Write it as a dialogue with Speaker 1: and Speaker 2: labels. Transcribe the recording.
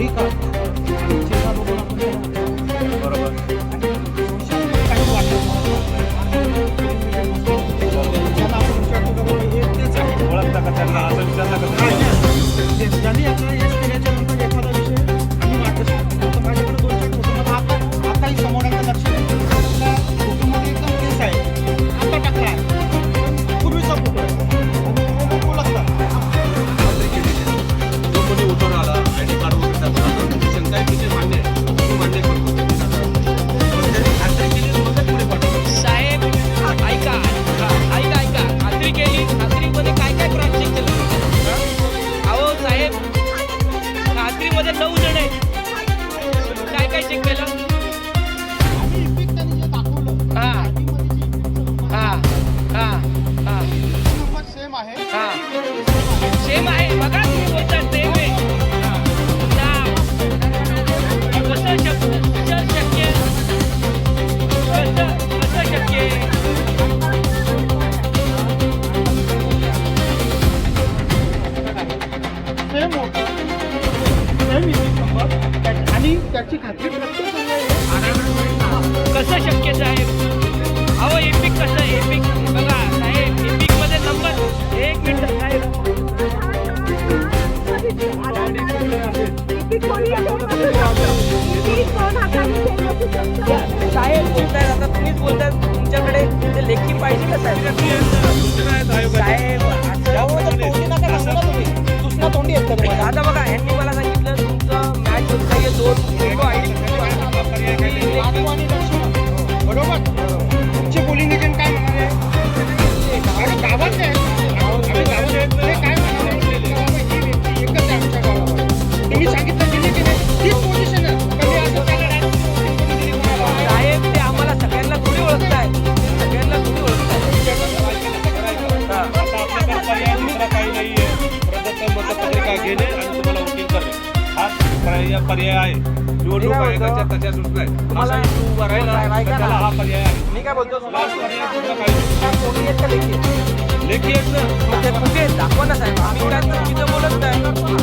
Speaker 1: नाही का चेहरा बघून आपण
Speaker 2: बरोबर.
Speaker 1: काही वाटलं ज्यांना आपण विचारतो का बाबा हे तेच आहे
Speaker 2: ओळखता का त्यांना असं विचारलं का तुम्ही?
Speaker 1: ज्यांनी आपल्याला यश केल्याच्या नंतर एखादा विषय आम्ही मार्गदर्शन करतो. तर माझ्याकडे 2-4 फोटो मला आताही समोर एकदा लक्ष देतो फोटोमध्ये एकदम केस आहे आता टाकला आहे पूर्वीचा फोटो आहे आणि ओळखतात.
Speaker 2: जो कोणी उठून आला आयडी कार्ड वगैरे दाखवला तर तुमची शंका आहे की ते मान्य आहे तुम्ही मान्य करतो पण त्यांनी खात्री केली मगच पुढे पाठवलं.
Speaker 3: साहेब ऐका खात्री केली. खात्रीमध्ये काय काय क्रॉस चेक केलं? अहो साहेब खात्रीमध्ये 9 जण आहेत. काय काय चेक केलं?
Speaker 1: आणि इपिक त्यांनी जे दाखवलं
Speaker 3: हा.
Speaker 1: आयडीमध्ये जे
Speaker 3: हा
Speaker 1: नंबर सेम आहे
Speaker 3: हा सेम आहे. बघा तुम्ही बोलता सेम आहे. कसं शक्य
Speaker 1: सेम होता सेम इपिक नंबर आणि त्याची खात्री प्रत्येक
Speaker 3: कसं शक्य साहेब? अहो एपिक कसं एपिक बघा साहेब एपिक मध्ये नंबर 1 मिनिट साहेब साहेब बोलताय आता तुम्हीच बोलताय तुमच्याकडे ते लेखी पाहिजे का साहेब? साहेब
Speaker 1: दुसरा तोंडी येत का तुम्हाला?
Speaker 3: आता बघा यांनी मला सांगितलं तुमचं मॅच होत नाहीये 2 फोटो आयडी
Speaker 1: आणि दर्शन बरोबर तुमचे पोलिंग एजंट काय म्हणाले आणि गावात आहे आम्ही गावात आहे ते काय म्हणाले बाबा ही व्यक्ती एकच आहे आमच्या गावामध्ये तुम्ही सांगितलं दिली की नाही तीच पोझिशन आहे कधी असं त्याला direct दिली कोणाला?
Speaker 3: साहेब ते आम्हाला सगळ्यांना थोडी ओळखताय सगळ्यांना थोडी ओळखताय.
Speaker 2: आता आपल्याकडे पर्याय दुसरा काही नाहीये प्रदत्त मतपत्रिका घेणे आणि तुम्हाला वकील करणे हा पर्याय आहे. निवडणूक आयोगाच्या तशा सूचना आहेत.
Speaker 3: तुम्हाला-
Speaker 2: असा issue उभा राहिला
Speaker 3: साहेब, ऐका
Speaker 2: तर
Speaker 3: ना.
Speaker 2: त्याला हा पर्याय आहे.
Speaker 3: मी काय बोलतो
Speaker 2: लास्ट पर्याय दुसरा काही नाही.
Speaker 3: कोणी आहेत का लेखी?
Speaker 2: लेखी आहेत ना
Speaker 3: मग ते कुठे आहेत? दाखवा ना साहेब. आम्ही काय तर तिथं बोलत नाही.